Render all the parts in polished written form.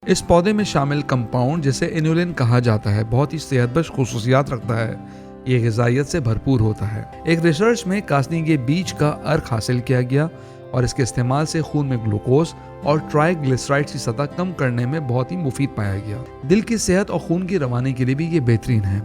इस पौधे में शामिल कंपाउंड जिसे इन्युलिन कहा जाता है बहुत ही सेहतबख्श खुसूसियात रखता है। ये ग़िज़ाइयत से भरपूर होता है। एक रिसर्च में कासनी के बीज का अर्क हासिल किया गया और इसके इस्तेमाल से खून में ग्लूकोज और ट्राइग्लिसराइड्स की सतह कम करने में बहुत ही मुफीद पाया गया। दिल की सेहत और खून की रवानी के लिए भी ये बेहतरीन है।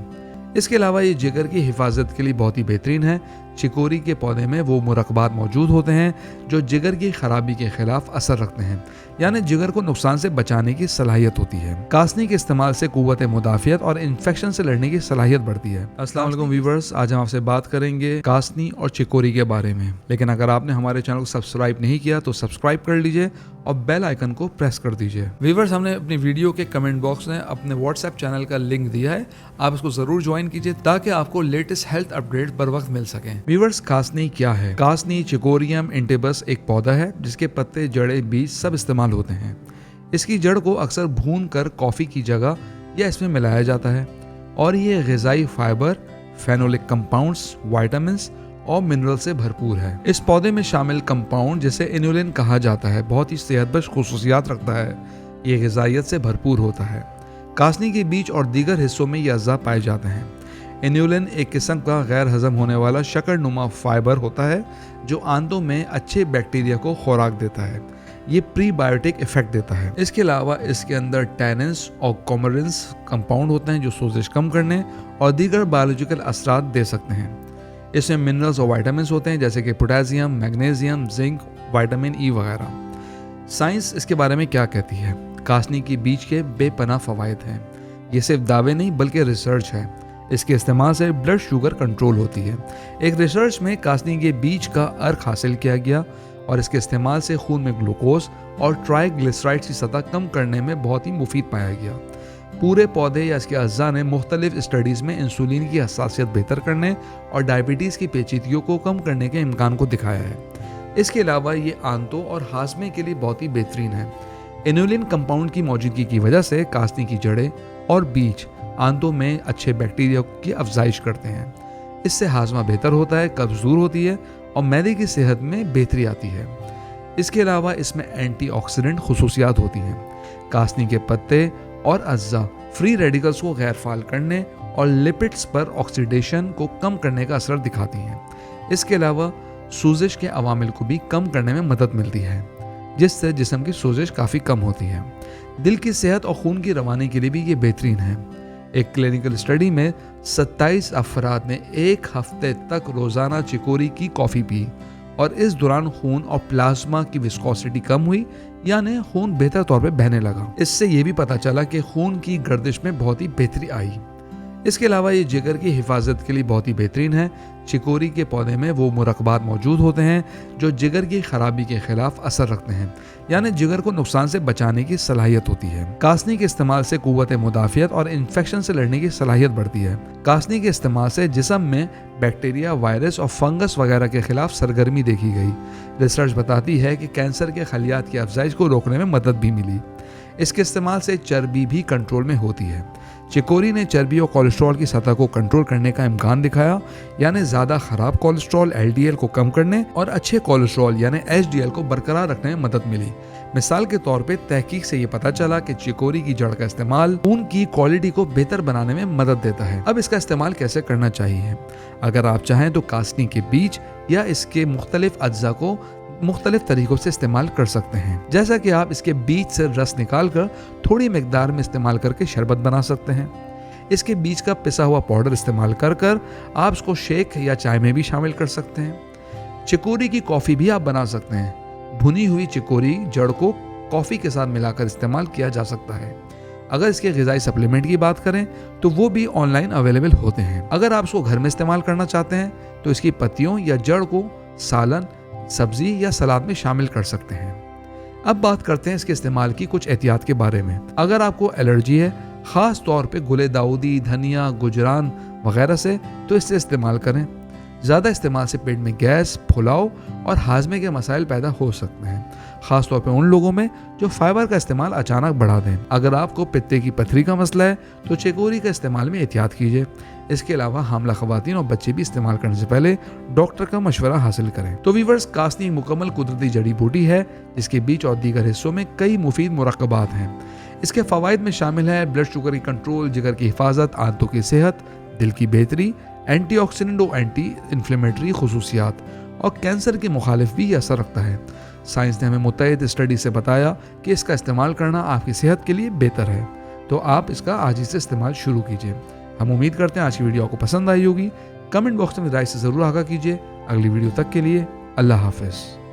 इसके अलावा ये जिगर की हिफाजत के लिए बहुत ही बेहतरीन है। चिकोरी के पौधे में वो मुरक्बात मौजूद होते हैं जो जिगर की खराबी के खिलाफ असर रखते हैं, यानी जिगर को नुकसान से बचाने की सलाहियत होती है। कासनी के इस्तेमाल से कुव्वत मुदाफ़ियत और इन्फेक्शन से लड़ने की सलाहियत बढ़ती है। अस्सलाम वालेकुम व्यूअर्स, आज हम आपसे बात करेंगे कासनी और चिकोरी के बारे में। लेकिन अगर आपने हमारे चैनल को सब्सक्राइब नहीं किया तो सब्सक्राइब कर लीजिए और बेल आइकन को प्रेस कर दीजिए। व्यूअर्स, हमने अपनी वीडियो के कमेंट बॉक्स में अपने व्हाट्सएप चैनल का लिंक दिया है, आप इसको जरूर ज्वाइन कीजिए ताकि आपको लेटेस्ट हेल्थ अपडेट बर वक्त मिल सकें। व्यूअर्स, कासनी क्या है? कासनी चिकोरियम इंटेबस एक पौधा है जिसके पत्ते, जड़ें, बीज सब इस्तेमाल होते हैं। इसकी जड़ को अक्सर भून कर कॉफ़ी की जगह या इसमें मिलाया जाता है और ये ग़िज़ाई फाइबर, फेनोलिक कंपाउंड्स, विटामिन्स और मिनरल से भरपूर है। इस पौधे में शामिल कंपाउंड जिसे इन्युलिन कहा जाता है बहुत ही सेहतबख्श खुसूसियात रखता है। ये ग़िज़ाइयत से भरपूर होता है। कासनी के बीज और दीगर हिस्सों में ये अज़्ज़ा पाए जाते हैं। इन्युलिन एक किस्म का गैर हज़म होने वाला शक्करनुमा फाइबर होता है जो आंतों में अच्छे बैक्टीरिया को खुराक देता है। ये प्रीबायोटिक इफेक्ट देता है। इसके अलावा इसके अंदर टैनिन्स और कॉमरिन्स कंपाउंड होते हैं जो सोजिश कम करने और दीगर बायोलॉजिकल असरात दे सकते हैं। इसमें मिनरल्स और विटामिन्स होते हैं जैसे कि potassium, magnesium, zinc, vitamin E वगैरह। साइंस इसके बारे में क्या कहती है? कासनी के बीज के बेपनाह फ़वाइद हैं। ये सिर्फ दावे नहीं बल्कि रिसर्च है। इसके इस्तेमाल से ब्लड शुगर कंट्रोल होती है। एक रिसर्च में कासनी के बीज का अर्क हासिल किया गया और इसके इस्तेमाल से खून में ग्लूकोज और ट्राइग्लिसराइड्स की सतह कम करने में बहुत ही मुफीद पाया गया। पूरे पौधे या इसके अज़्ज़ा ने मुख्तलिफ स्टडीज़ में इंसुलिन की हसासियत बेहतर करने और डायबिटीज़ की पेचीदगियों को कम करने के इम्कान को दिखाया है। इसके अलावा ये आंतों और हाजमे के लिए बहुत ही बेहतरीन है। इन्युलिन कंपाउंड की मौजूदगी की वजह से कासनी की जड़ें और बीज आंतों में अच्छे बैक्टीरिया की अफजाइश करते हैं। इससे हाजमा बेहतर होता है, कब्ज़ दूर होती है और मैदे की सेहत में बेहतरी आती है। इसके अलावा इसमें एंटीऑक्सीडेंट खुसूसियात होती हैं। कासनी के पत्ते और अज़्ज़ा फ्री रेडिकल्स को गैर फाल करने और लिपिड्स पर ऑक्सीडेशन को कम करने का असर दिखाती हैं। इसके अलावा सूजिश के अवामिल को भी कम करने में मदद मिलती है जिससे जिस्म की सूजिश काफ़ी कम होती है। दिल की सेहत और खून की रवानी के लिए भी ये बेहतरीन है। एक क्लिनिकल स्टडी में 27 अफराद ने एक हफ्ते तक रोज़ाना चिकोरी की कॉफ़ी पी और इस दौरान खून और प्लाज्मा की विस्कोसिटी कम हुई, यानी खून बेहतर तौर पे बहने लगा। इससे ये भी पता चला कि खून की गर्दिश में बहुत ही बेहतरी आई। इसके अलावा ये जिगर की हिफाजत के लिए बहुत ही बेहतरीन है। चिकोरी के पौधे में वो मुरक्बात मौजूद होते हैं जो जिगर की खराबी के खिलाफ असर रखते हैं, यानी जिगर को नुकसान से बचाने की सलाहियत होती है। कासनी के इस्तेमाल से कुव्वत मुदाफ़ियत और इन्फेक्शन से लड़ने की सलाहियत बढ़ती है। कासनी के इस्तेमाल से जिस्म में बैक्टीरिया, वायरस और फंगस वगैरह के खिलाफ सरगर्मी देखी गई। रिसर्च बताती है कि कैंसर के खलियात की अफजाइश को रोकने में मदद भी मिली। इसके इस्तेमाल से चर्बी भी कंट्रोल में होती है। चिकोरी ने चर्बी और कोलेस्ट्रॉल की सतह को कंट्रोल करने का इम्कान दिखाया, यानी ज़्यादा ख़राब कोलेस्ट्रॉल LDL को कम करने और अच्छे कोलेस्ट्रॉल यानी HDL को बरकरार रखने में मदद मिली। मिसाल के तौर पे तहकीक से ये पता चला कि चिकोरी की जड़ का इस्तेमाल खून की क्वालिटी को बेहतर बनाने में मदद देता है। अब इसका इस्तेमाल कैसे करना चाहिए? अगर आप चाहें तो कासनी के बीज या इसके मुख्तलिफ अज्जा को मुख्तलिफ तरीकों से इस्तेमाल कर सकते हैं। जैसा कि आप इसके बीज से रस निकाल कर थोड़ी मिकदार में इस्तेमाल करके शरबत बना सकते हैं। इसके बीज का पिसा हुआ पाउडर इस्तेमाल कर आप इसको शेक या चाय में भी शामिल कर सकते हैं। चिकोरी की कॉफ़ी भी आप बना सकते हैं। भुनी हुई चिकोरी जड़ को कॉफ़ी के साथ मिलाकर इस्तेमाल किया जा सकता है। अगर इसके ग़िज़ाई सप्लीमेंट की बात करें तो वो भी ऑनलाइन अवेलेबल होते हैं। अगर आप इसको घर में इस्तेमाल करना चाहते हैं तो इसकी पत्तियों या जड़ को सालन, सब्जी या सलाद में शामिल कर सकते हैं। अब बात करते हैं इसके इस्तेमाल की कुछ एहतियात के बारे में। अगर आपको एलर्जी है, ख़ास तौर पे गुले दाऊदी, धनिया, गुजरान वगैरह से, तो इससे इस्तेमाल करें। ज़्यादा इस्तेमाल से पेट में गैस, फुलाव और हाजमे के मसाइल पैदा हो सकते हैं, ख़ास तौर पे उन लोगों में जो फाइबर का इस्तेमाल अचानक बढ़ा दें। अगर आपको पित्ते की पथरी का मसला है तो चिकोरी का इस्तेमाल में एहतियात कीजिए। इसके अलावा हामला ख़वातीन और बच्चे भी इस्तेमाल करने से पहले डॉक्टर का मशवरा हासिल करें। तो वीवर्स, कासनी मुकम्मल कुदरती जड़ी बूटी है जिसके बीज और दीगर हिस्सों में कई मुफीद मुरक्कबात हैं। اس کے فوائد میں شامل ہے بلڈ شوگر کی کنٹرول، جگر کی حفاظت، آنتوں کی صحت، دل کی بہتری، اینٹی آکسیڈنٹ و اینٹی انفلیمیٹری خصوصیات، اور کینسر کے مخالف بھی یہ اثر رکھتا ہے۔ سائنس نے ہمیں متعدد اسٹڈی سے بتایا کہ اس کا استعمال کرنا آپ کی صحت کے لیے بہتر ہے، تو آپ اس کا آج ہی سے استعمال شروع کیجیے۔ ہم امید کرتے ہیں آج کی ویڈیو آپ کو پسند آئی ہوگی۔ کمنٹ باکس میں رائے سے ضرور آگاہ کیجیے۔ اگلی ویڈیو تک کے لیے اللہ حافظ۔